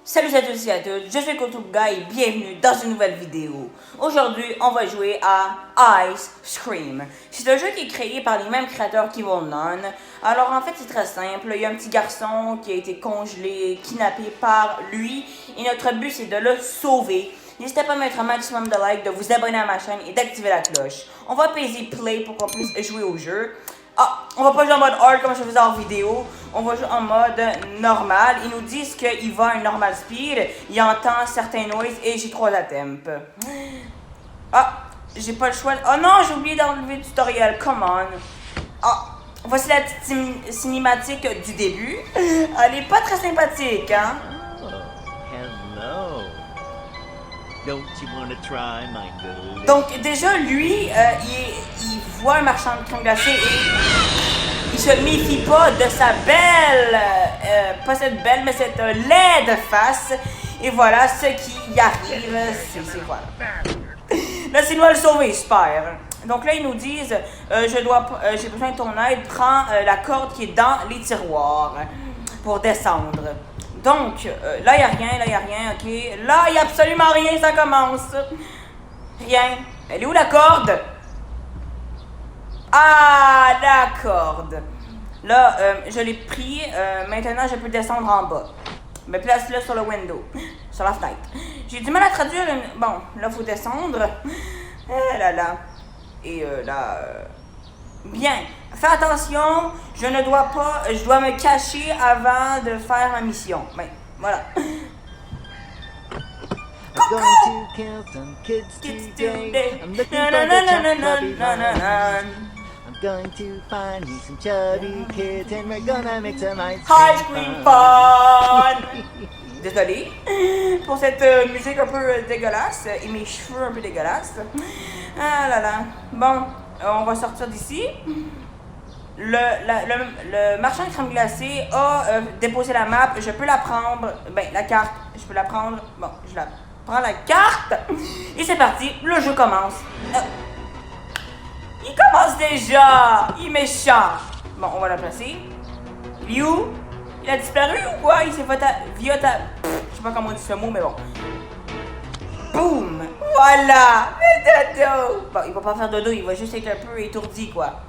Salut à tous et à toutes, je suis Kotubga et bienvenue dans une nouvelle vidéo. Aujourd'hui, on va jouer à Ice Scream. C'est un jeu qui est créé par les mêmes créateurs qu'Evil Nun. Alors en fait, c'est très simple. Il y a un petit garçon qui a été congelé, kidnappé par lui. Et notre but, c'est de le sauver. N'hésitez pas à mettre un maximum de likes, de vous abonner à ma chaîne et d'activer la cloche. On va peser play pour qu'on puisse jouer au jeu. Ah, on va pas jouer en mode hard comme je faisais en vidéo. On va jouer en mode normal. Ils nous disent qu'il va à un normal speed. Il entend certains noises et j'ai 3 attempts. Ah, j'ai pas le choix. Oh non, j'ai oublié d'enlever le tutoriel. Come on. Ah, voici la petite cinématique du début. Elle est pas très sympathique, hein? Hello. Don't you want to try my good? Donc déjà, lui, il voit un marchand de crème glacée et il se méfie pas de sa belle, pas cette belle, mais cette laide face. Et voilà ce qui y arrive, c'est voilà. Là, c'est nous à le sauver, j'espère. Donc là, ils nous disent, j'ai besoin de ton aide, prends la corde qui est dans les tiroirs pour descendre. Donc, là, il n'y a rien, ok? Là, il n'y a absolument rien, ça commence. Rien. Elle est où la corde? Ah, la corde. Là, je l'ai pris. Maintenant, je peux descendre en bas. Me place-le sur le window. Sur la fenêtre. J'ai du mal à traduire une... Bon, là, il faut descendre. Eh là là. Et là... Bien. Fais attention. Je ne dois pas... Je dois me cacher avant de faire ma mission. Ben, voilà. I'm going to kill some kids today. I'm looking for the chubby behind. I'm going to find me some chubby kids and we're gonna make some ice cream fun! Désolé pour cette musique un peu dégueulasse et mes cheveux un peu dégueulasses. Ah là là. Bon, on va sortir d'ici. Le marchand de crème glacée a déposé la map. Je peux la prendre. Ben, la carte. Je peux la prendre. Bon, je la prends la carte. Et c'est parti. Le jeu commence. Il commence déjà. Il est méchant. Bon, on va la placer. Il est où? Il a disparu ou quoi? Il s'est fait via ta... Je sais pas comment on dit ce mot, mais bon. Boum! Voilà! Le dodo! Bon, il va pas faire dodo, il va juste être un peu étourdi, quoi.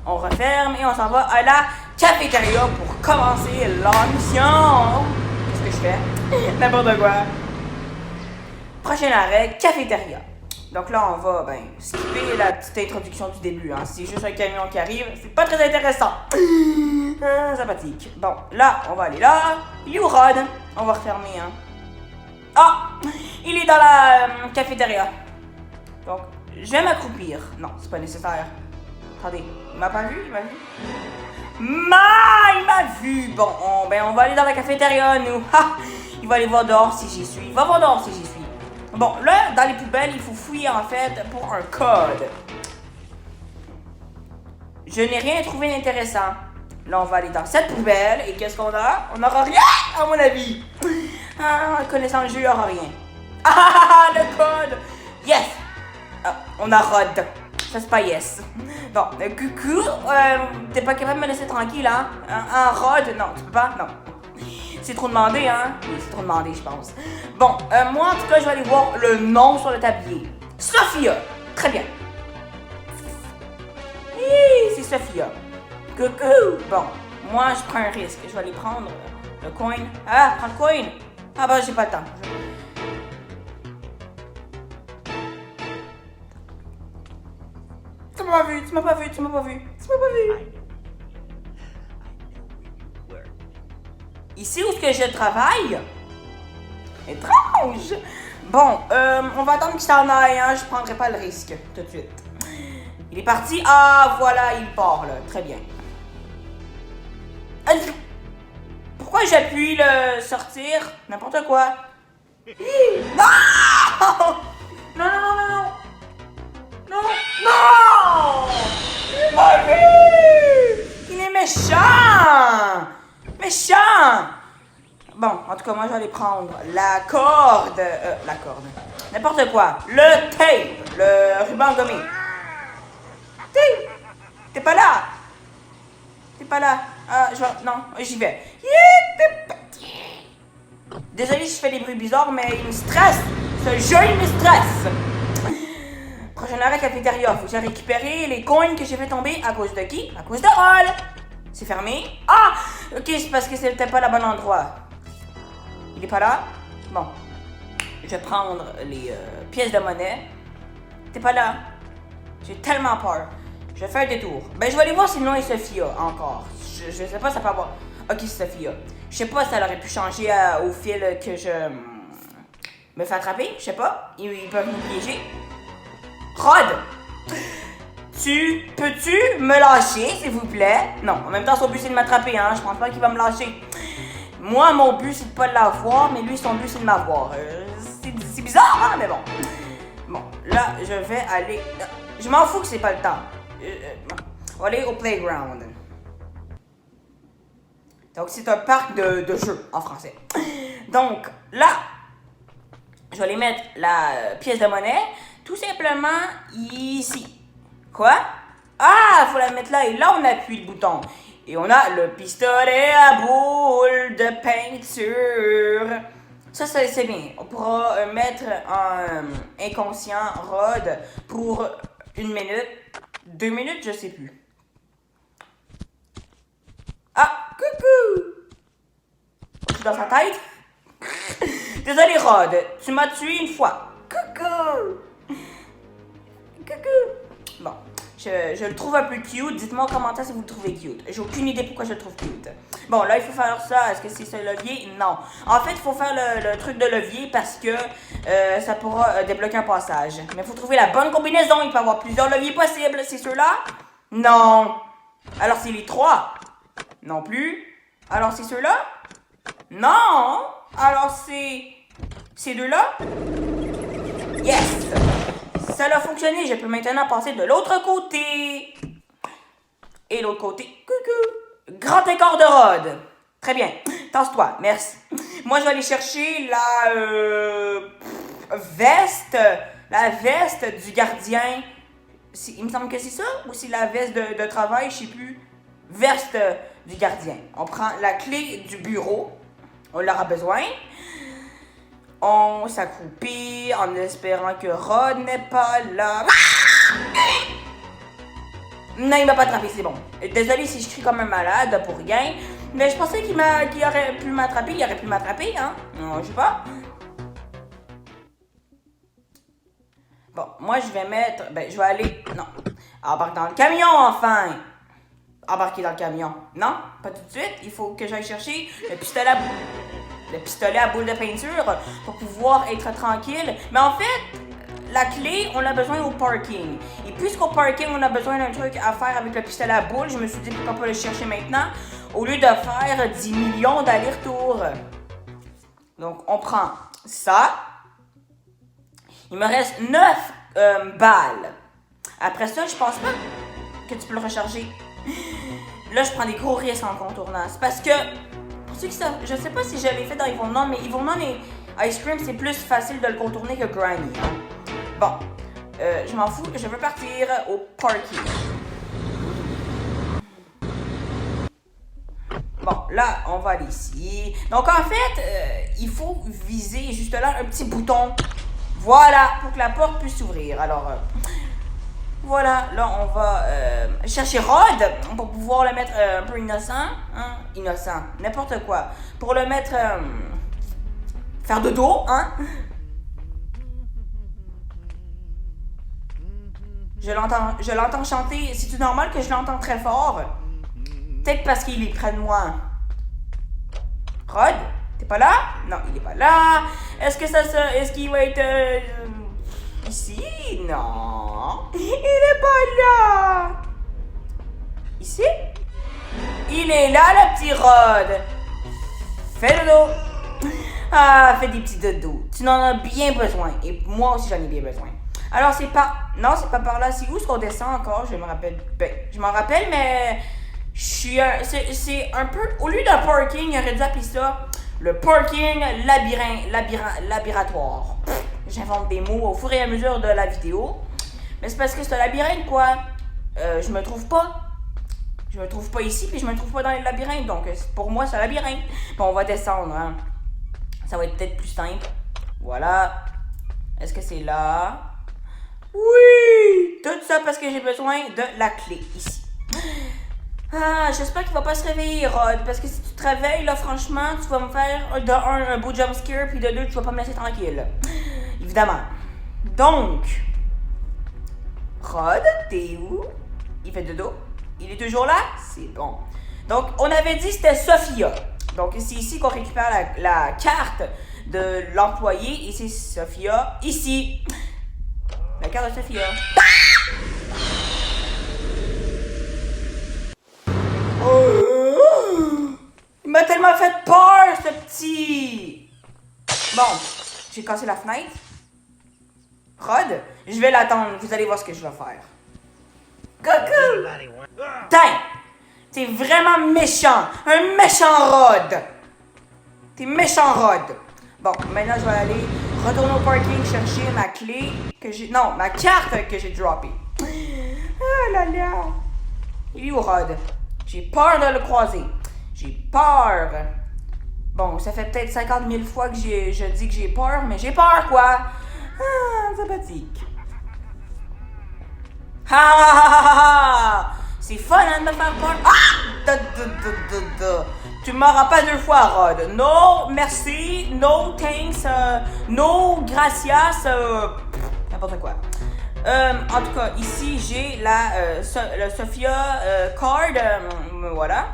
On referme et on s'en va à la cafétéria pour commencer la mission. Qu'est-ce que je fais? N'importe quoi. Prochain arrêt, cafétéria. Donc là, on va, skipper la petite introduction du début, hein. C'est juste un camion qui arrive, c'est pas très intéressant. Sympathique. Bon, là, on va aller là. You Rod. On va refermer, hein. Ah! Il est dans la cafétéria. Donc, je vais m'accroupir. Non, c'est pas nécessaire. Attendez, il m'a pas vu? Il m'a vu? Il m'a vu! Bon, on va aller dans la cafétéria, nous. Ha! Il va aller voir dehors si j'y suis. Il va voir dehors si j'y suis. Bon, là, dans les poubelles, il faut fouiller, en fait, pour un code. Je n'ai rien trouvé d'intéressant. Là, on va aller dans cette poubelle. Et qu'est-ce qu'on a? On n'aura rien, à mon avis. Ah, connaissant le jeu, il n'y aura rien. Ah, le code! Yes! Ah, on a Rod. Ça, c'est pas yes. Bon, coucou, t'es pas capable de me laisser tranquille, hein? Un Rod? Non, tu peux pas? Non. C'est trop demandé, hein? Oui, c'est trop demandé, je pense. Bon, moi, en tout cas, je vais aller voir le nom sur le tablier. Sophia! Très bien. Hi, c'est Sophia. Coucou! Bon, moi, je prends un risque. Je vais aller prendre le coin. Ah, prends le coin! Ah, bah, j'ai pas le temps. Tu m'as pas vu. Ici où est-ce que je travaille? Étrange! Bon, on va attendre qu'il s'en aille, hein. Je prendrai pas le risque tout de suite. Il est parti. Ah, voilà, il part, là. Très bien. Pourquoi j'appuie le sortir? N'importe quoi. Non! Non! Il m'a vu! Il est méchant! Bon, en tout cas, moi, je vais aller prendre la corde. N'importe quoi. Le tape. Le ruban gommé. T'es pas là? Ah, non, j'y vais. Désolé si je fais des bruits bizarres, mais il me stresse. Ce jeu, il me stresse. Prochain arrêt cafétéria. Faut que j'aille récupérer les coins que j'ai fait tomber à cause de qui? À cause de Roll. C'est fermé. Ah! Ok, c'est parce que c'était pas le bon endroit. Il est pas là? Bon. Je vais prendre les pièces de monnaie. T'es pas là? J'ai tellement peur. Je vais faire un détour. Ben, je vais aller voir si le nom est Sophia encore. Je sais pas, ça peut avoir... Ok, c'est Sophia. Je sais pas si elle aurait pu changer au fil que je me fais attraper. Je sais pas. Ils peuvent nous piéger. Rod! Peux-tu me lâcher, s'il vous plaît? Non, en même temps, son but, c'est de m'attraper, hein. Je pense pas qu'il va me lâcher. Moi, mon but, c'est de pas l'avoir, mais lui, son but, c'est de m'avoir. C'est bizarre, hein, mais bon. Bon, là, je vais aller... Je m'en fous que c'est pas le temps. On va aller au playground. Donc, c'est un parc de jeux, en français. Donc, là, je vais aller mettre la pièce de monnaie, tout simplement ici. Quoi? Ah, faut la mettre là, et là, on appuie le bouton. Et on a le pistolet à boule de peinture. Ça, c'est bien. On pourra mettre un inconscient Rod pour 1 minute, 2 minutes, je sais plus. Ah, coucou! Je suis dans sa tête. Désolé, Rod, tu m'as tué une fois. Coucou! Coucou! Bon, je le trouve un peu cute. Dites-moi en commentaire si vous le trouvez cute. J'ai aucune idée pourquoi je le trouve cute. Bon, là, il faut faire ça. Est-ce que c'est ce levier? Non. En fait, il faut faire le truc de levier parce que ça pourra débloquer un passage. Mais il faut trouver la bonne combinaison. Il peut y avoir plusieurs leviers possibles. C'est ceux-là? Non. Alors, c'est les 3? Non plus. Alors, c'est ceux-là? Non. Alors, c'est ces deux-là? Yes! Ça a fonctionné. Je peux maintenant passer de l'autre côté. Et l'autre côté. Coucou! Grand écart de Rod. Très bien. Tasse-toi. Merci. Moi, je vais aller chercher la veste. La veste du gardien. Il me semble que c'est ça? Ou c'est la veste de travail? Je sais plus. Veste du gardien. On prend la clé du bureau. On l'aura besoin. On s'accroupit en espérant que Rod n'est pas là. Non, il m'a pas attrapé, c'est bon. Désolé si je crie comme un malade pour rien. Mais je pensais qu'il aurait pu m'attraper. Il aurait pu m'attraper, hein? Non, je sais pas. Bon, moi je vais mettre... Ben, je vais aller... Non. Embarque dans le camion, enfin! Embarquer dans le camion. Non, pas tout de suite. Il faut que j'aille chercher le pistolet à boule de peinture pour pouvoir être tranquille. Mais en fait, la clé, on l'a besoin au parking. Et puisqu'au parking, on a besoin d'un truc à faire avec le pistolet à boule, je me suis dit pourquoi pas le chercher maintenant au lieu de faire 10 millions d'allers-retours. Donc, on prend ça. Il me reste 9 balles. Après ça, je pense pas que tu peux le recharger. Là, je prends des gros risques en contournant. C'est parce que, pour ceux qui savent, je sais pas si je l'ai fait dans Evil Nun, mais Evil Nun et Ice Cream, c'est plus facile de le contourner que Granny. Hein. Bon, je m'en fous, je veux partir au parking. Bon, là, on va aller ici. Donc, en fait, il faut viser juste là un petit bouton. Voilà, pour que la porte puisse s'ouvrir. Alors, voilà, là, on va chercher Rod pour pouvoir le mettre un peu innocent. Hein? Innocent, n'importe quoi. Pour le mettre... faire de dos, hein? Je l'entends chanter. C'est-tu normal que je l'entends très fort? Peut-être parce qu'il est près de moi. Rod, t'es pas là? Non, il est pas là. Est-ce qu'il va être ici? Non. Il est pas là. Ici? Il est là, le petit Rod. Fais dodo. Ah, fais des petits dodos. Tu en as bien besoin. Et moi aussi, j'en ai bien besoin. Alors, c'est pas... Non, c'est pas par là. C'est où ce qu'on descend encore? Je me rappelle... Ben, je m'en rappelle, mais... C'est un peu... Au lieu d'un parking, il aurait dû appeler ça le parking labyratoire. J'invente des mots au fur et à mesure de la vidéo. Mais c'est parce que c'est un labyrinthe, quoi. Je me trouve pas. Je me trouve pas ici, puis je me trouve pas dans les labyrinthes. Donc, pour moi, c'est un labyrinthe. Bon, on va descendre, hein. Ça va être peut-être plus simple. Voilà. Est-ce que c'est là? Oui! Tout ça parce que j'ai besoin de la clé ici. Ah, j'espère qu'il va pas se réveiller, Rod. Parce que si tu te réveilles, là, franchement, tu vas me faire de un beau jumpscare, puis de deux, tu vas pas me laisser tranquille. Évidemment. Donc, Rod, t'es où? Il fait dodo. Il est toujours là? C'est bon. Donc, on avait dit que c'était Sophia. Donc, c'est ici qu'on récupère la carte de l'employé. Et c'est Sophia. Ici. La carte de Sophia. Il m'a tellement fait peur, ce petit. Bon, j'ai cassé la fenêtre. Rod, je vais l'attendre. Vous allez voir ce que je vais faire. Coucou! Tain! T'es vraiment méchant! Un méchant Rod! T'es méchant Rod! Bon, maintenant je vais aller retourner au parking chercher ma clé que j'ai... Non, ma carte que j'ai droppée. Ah là là! Il est où Rod? J'ai peur de le croiser. J'ai peur. Bon, ça fait peut-être 50 000 fois que je dis que j'ai peur, mais j'ai peur quoi! Ah, sympathique. Ha ha ha ha ha! C'est fun hein, de me faire peur. Ah! Tu m'auras pas deux fois, Rod. No, merci. No, thanks. No, gracias. N'importe quoi. En tout cas, ici, j'ai le Sophia card. Voilà.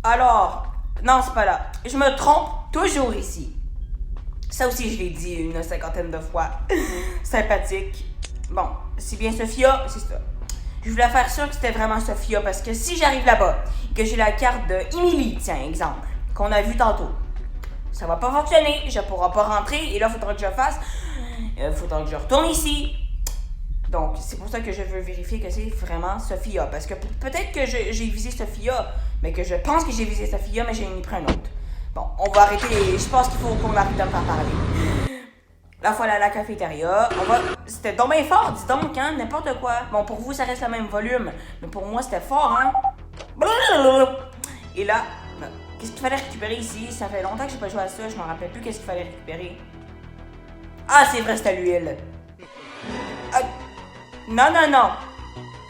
Alors, non, c'est pas là. Je me trompe toujours ici. Ça aussi, je l'ai dit une cinquantaine de fois. Sympathique. Bon, c'est bien Sophia, c'est ça. Je voulais faire sûr que c'était vraiment Sophia parce que si j'arrive là-bas et que j'ai la carte de Emily, tiens, exemple, qu'on a vu tantôt, ça va pas fonctionner, je pourrai pas rentrer et là, il faudra que je fasse. Il faudra que je retourne ici. Donc, c'est pour ça que je veux vérifier que c'est vraiment Sophia. Parce que peut-être que j'ai visé Sophia, mais que je pense que j'ai visé Sophia, mais j'ai mis pris un autre. Bon, on va arrêter. Je pense qu'il faut qu'on arrête de me faire parler. Là, voilà à la cafétéria. C'était donc bien fort, dis donc, hein, n'importe quoi. Bon, pour vous, ça reste le même volume. Mais pour moi, c'était fort, hein. Et là, qu'est-ce qu'il fallait récupérer ici? Ça fait longtemps que j'ai pas joué à ça, je m'en rappelle plus qu'est-ce qu'il fallait récupérer. Ah, c'est vrai, c'était l'huile. Non, non, non.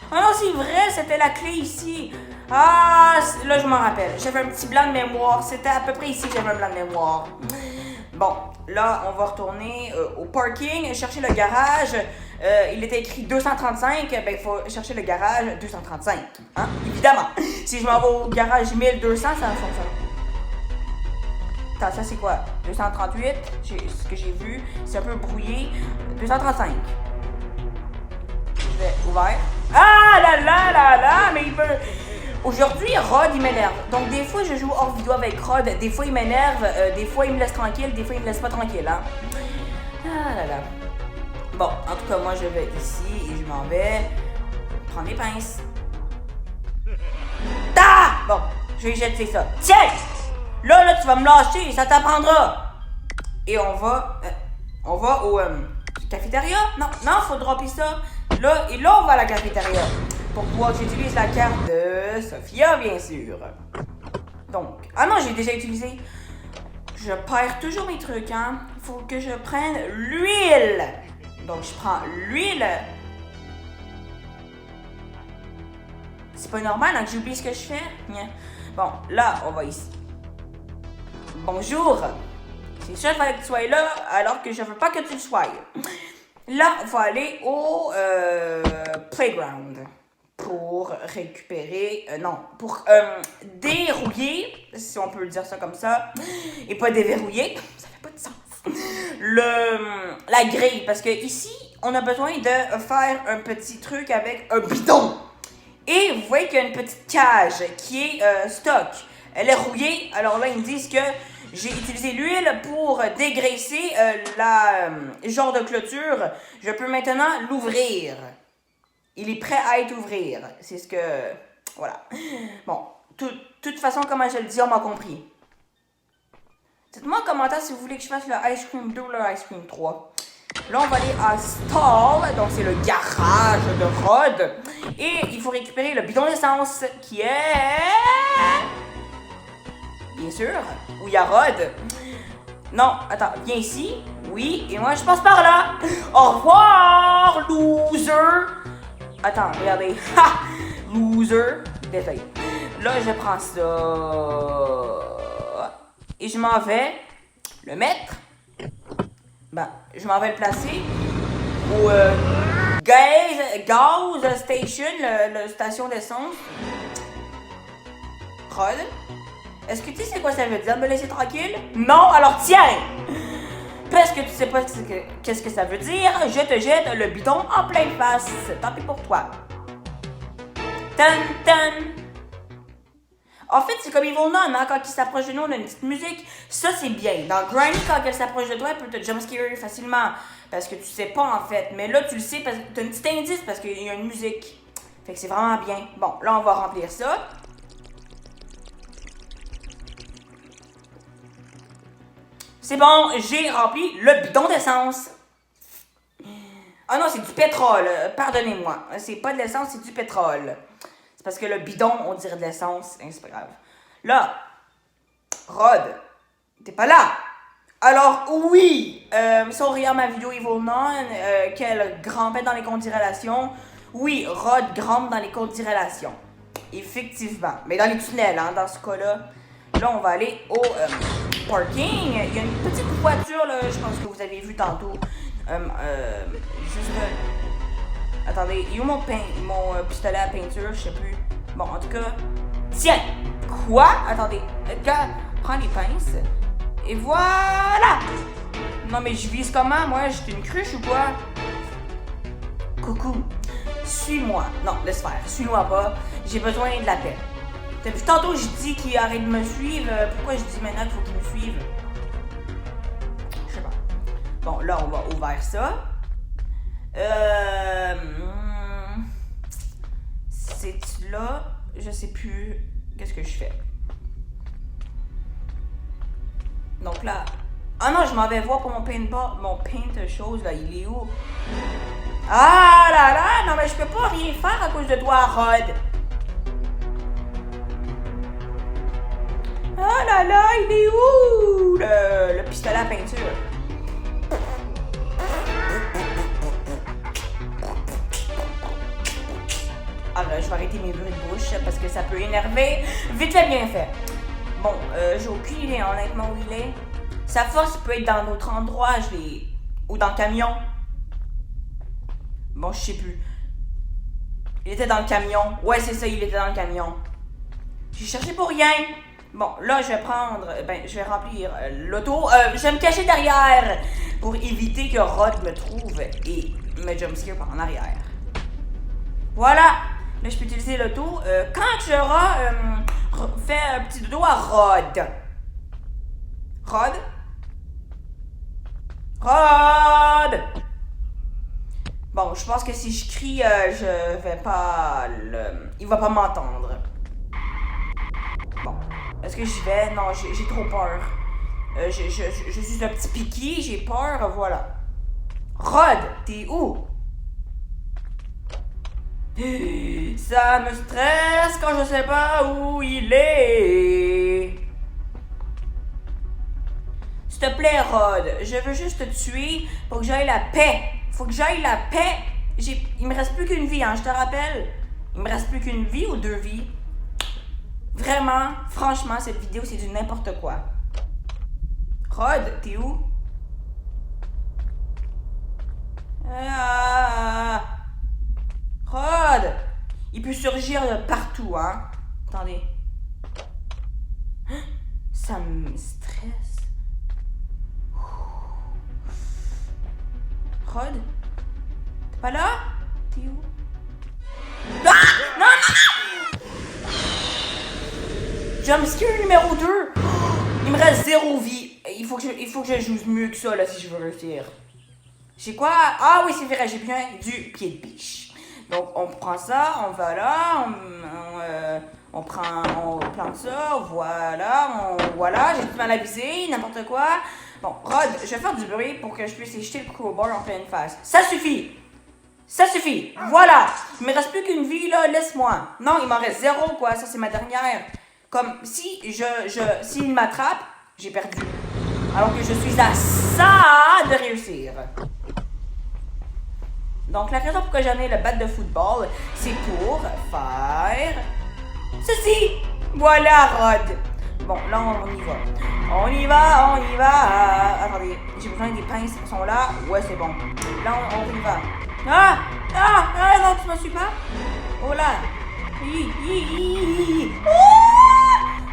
Ah non, c'est vrai, c'était la clé ici. Ah, là, je m'en rappelle. J'avais un petit blanc de mémoire. C'était à peu près ici que j'avais un blanc de mémoire. Bon, là, on va retourner au parking, chercher le garage. Il était écrit 235, ben il faut chercher le garage 235. Hein? Évidemment. Si je m'en vais au garage 1200, ça fonctionne. Attends, ça c'est quoi? 238, ce que j'ai vu, c'est un peu brouillé. 235. Je vais ouvert. Ah là là là là, mais il peut... Aujourd'hui, Rod, il m'énerve. Donc, des fois, je joue hors vidéo avec Rod. Des fois, il m'énerve. Des fois, il me laisse tranquille. Des fois, il me laisse pas tranquille. Hein? Ah là là. Bon, en tout cas, moi, je vais ici et je m'en vais prendre les pinces. Ah! Bon, je vais jeter ça. Tiens! Là, tu vas me lâcher. Ça t'apprendra. Et on va au cafétéria. Non, faut dropper ça. Là, et là, on va à la cafétéria. Pour pouvoir que j'utilise la carte de Sophia, bien sûr. Donc, ah non, j'ai déjà utilisé. Je perds toujours mes trucs, hein. Il faut que je prenne l'huile. Donc, je prends l'huile. C'est pas normal hein, que j'oublie ce que je fais. Bon, là, on va ici. Bonjour. C'est sûr qu'il fallait que tu sois là, alors que je veux pas que tu le sois. Là, on va aller au playground. Pour récupérer, pour dérouiller, si on peut dire ça comme ça, et pas déverrouiller, ça fait pas de sens, la grille, parce que ici, on a besoin de faire un petit truc avec un bidon, et vous voyez qu'il y a une petite cage qui est stock, elle est rouillée, alors là, ils me disent que j'ai utilisé l'huile pour dégraisser genre de clôture, je peux maintenant l'ouvrir. Il est prêt à être ouvert. C'est ce que... Voilà. Bon. Toute façon, comment je le dis, on m'a compris. Dites-moi en commentaire si vous voulez que je fasse le Ice Cream 2 ou le Ice Cream 3. Là, on va aller à Stall. Donc, c'est le garage de Rod. Et il faut récupérer le bidon d'essence qui est... Bien sûr, où il y a Rod. Non, attends, viens ici. Oui, et moi je passe par là. Au revoir, loser. Attends, regardez. Ha! Loser. Désolé. Là, je prends ça. Et je m'en vais le mettre. Ben, je m'en vais le placer au Gaz Station, le station d'essence. Rod, est-ce que tu sais c'est quoi ça veut dire, me laisser tranquille? Non, alors tiens! Parce que tu sais pas qu'est-ce que ça veut dire, je te jette le bidon en pleine face. Tant pis pour toi. Tan tan! En fait, c'est comme Evil Nun, hein, quand il s'approche de nous, on a une petite musique. Ça, c'est bien. Dans Granny, quand elle s'approche de toi, elle peut te jumpscare facilement. Parce que tu sais pas, en fait. Mais là, tu le sais, parce que t'as un petit indice parce qu'il y a une musique. Fait que c'est vraiment bien. Bon, là, on va remplir ça. C'est bon, j'ai rempli le bidon d'essence. Ah non, c'est du pétrole. Pardonnez-moi. C'est pas de l'essence, c'est du pétrole. C'est parce que le bidon, on dirait de l'essence. C'est pas grave. Là, Rod, t'es pas là. Alors, oui, si on regarde ma vidéo Evil Nun, qu'elle grimpait dans les comptes d'irrélation, oui, Rod grimpe dans les comptes d'irrélation. Effectivement. Mais dans les tunnels, hein, dans ce cas-là. Là, on va aller au parking. Il y a une petite voiture, là, je pense que vous avez vu tantôt. Juste... attendez, il y a mon pistolet à peinture, je sais plus. Bon, en tout cas... Tiens! Quoi? Attendez, Edgar, prends les pinces. Et voilà! Non, mais je vise comment, moi? J'étais une cruche ou quoi? Coucou. Suis-moi. Non, laisse faire. Suis-moi pas. J'ai besoin de la paix. Depuis tantôt, je dis qu'il arrête de me suivre. Pourquoi je dis maintenant qu'il faut qu'il me suive? Je sais pas. Bon, là, on va ouvrir ça. C'est là. Je sais plus. Qu'est-ce que je fais? Donc là. Ah non, je m'en vais voir pour mon paintball. Mon paint chose, là. Il est où? Ah là là! Non, mais je peux pas rien faire à cause de toi, Rod. Ah là là, il est où? Le pistolet à peinture. Alors, je vais arrêter mes bruits de bouche parce que ça peut énerver. Vite fait, bien fait. Bon, j'ai aucune idée, honnêtement, où il est. Sa force peut être dans d'autres endroits, ou dans le camion. Bon, je sais plus. Il était dans le camion. Ouais, c'est ça, il était dans le camion. J'ai cherché pour rien. Bon, là, je vais prendre... je vais remplir l'auto. Je vais me cacher derrière pour éviter que Rod me trouve et me jumpscare par en arrière. Voilà. Là, je peux utiliser l'auto. Quand tu auras fait un petit dodo à Rod. Rod? Rod! Bon, je pense que si je crie, je vais pas il va pas m'entendre. Bon. Est-ce que j'y vais? Non, j'ai trop peur. Je suis un petit piqué, j'ai peur, voilà. Rod, t'es où? Ça me stresse quand je sais pas où il est. S'il te plaît, Rod, je veux juste te tuer pour que j'aille la paix. Faut que j'aille la paix. Il me reste plus qu'une vie, hein, je te rappelle. Il me reste plus qu'une vie ou 2 vies. Vraiment, franchement, cette vidéo, c'est du n'importe quoi. Rod, t'es où? Rod! Il peut surgir de partout, hein? Attendez. Ça me stresse. Rod? T'es pas là? T'es où? Ah! Non, non, non! Jumpscare numéro 2. Il me reste 0 vie. Il faut que je joue mieux que ça là si je veux réussir. J'ai quoi? Ah oui, c'est vrai, j'ai bien du pied de biche. Donc on prend ça, on va là, on plante ça, voilà, j'ai tout mal avisé, n'importe quoi. Bon, Rod, je vais faire du bruit pour que je puisse jeter le crowbar en pleine face. Ça suffit! Ça suffit! Voilà! Il me reste plus qu'une vie là, laisse-moi. Non, il m'en reste 0 quoi, ça c'est ma dernière. Comme s'il m'attrape, j'ai perdu. Alors que je suis à ça de réussir. Donc, la raison pourquoi j'ai amené le bat de football, c'est pour faire ceci. Voilà, Rod. Bon, là, on y va. On y va, on y va. Attendez, j'ai besoin des pinces qui sont là. Ouais, c'est bon. Là, on y va. Non, tu me suis pas? Oh là.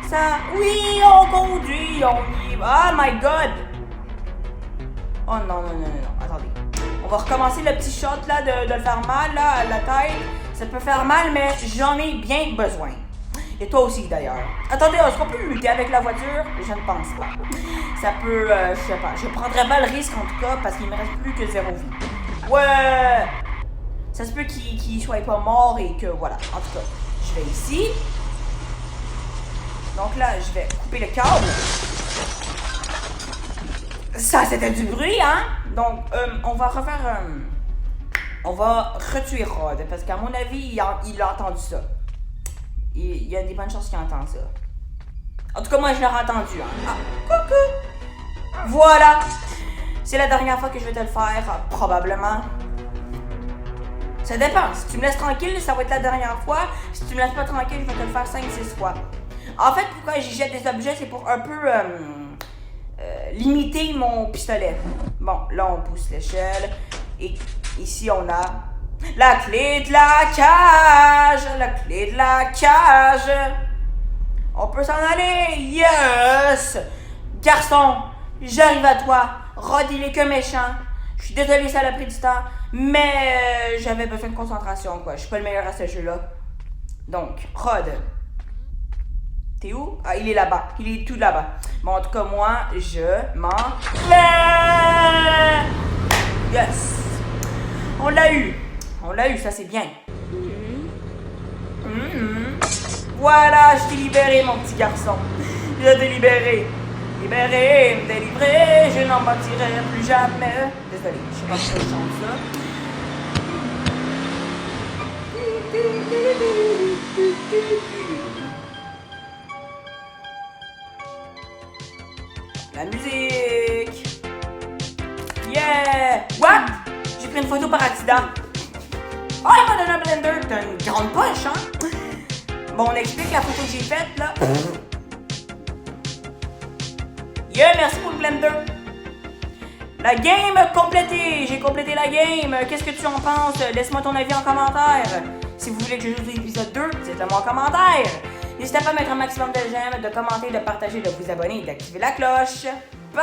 Ça, oui, on conduit, on y va. Oh my God. Oh non, attendez. On va recommencer le petit shot là de le faire mal là à la tête. Ça peut faire mal, mais j'en ai bien besoin. Et toi aussi d'ailleurs. Attendez, est-ce qu'on peut lutter avec la voiture? Je ne pense pas. Ça peut, je sais pas. Je prendrais pas le risque en tout cas parce qu'il me reste plus que 0 vie. Ouais! Ça se peut qu'il soit pas mort et que voilà. En tout cas, je vais ici. Donc là, je vais couper le câble. Ça, c'était du bruit, hein? Donc, on va refaire... on va retuer Rod parce qu'à mon avis, il a entendu ça. Il y a des bonnes chances qu'il entende ça. En tout cas, moi, je l'ai entendu. Hein. Ah, coucou! Voilà! C'est la dernière fois que je vais te le faire, probablement. Ça dépend. Si tu me laisses tranquille, ça va être la dernière fois. Si tu me laisses pas tranquille, je vais te le faire 5-6 fois. En fait, pourquoi j'y jette des objets, c'est pour un peu limiter mon pistolet. Bon, là, on pousse l'échelle. Et ici, on a... la clé de la cage! La clé de la cage! On peut s'en aller! Yes! Garçon, j'arrive à toi. Rod, il est que méchant. Je suis désolé, ça a pris du temps. Mais j'avais besoin de concentration, quoi. Je suis pas le meilleur à ce jeu-là. Donc, Rod. T'es où? Ah, il est là-bas. Il est tout là-bas. Bon, en tout cas, moi, je m'en vais! Yes! On l'a eu! On l'a eu, ça c'est bien. Voilà, je t'ai libéré, mon petit garçon. Je t'ai libéré. Libéré, délivré, je n'en bâtirai plus jamais. Désolé, je sais pas pourquoi je chante ça. La musique. Yeah! What? J'ai pris une photo par accident. Oh, il m'a donné un blender! T'as une grande poche, hein? Bon, on explique la photo que j'ai faite, là. Yeah, merci pour le blender. La game complétée! J'ai complété la game. Qu'est-ce que tu en penses? Laisse-moi ton avis en commentaire. Si vous voulez que je joue l'épisode 2, dites-le-moi en commentaire. N'hésitez pas à mettre un maximum de j'aime, de commenter, de partager, de vous abonner et d'activer la cloche. Bye!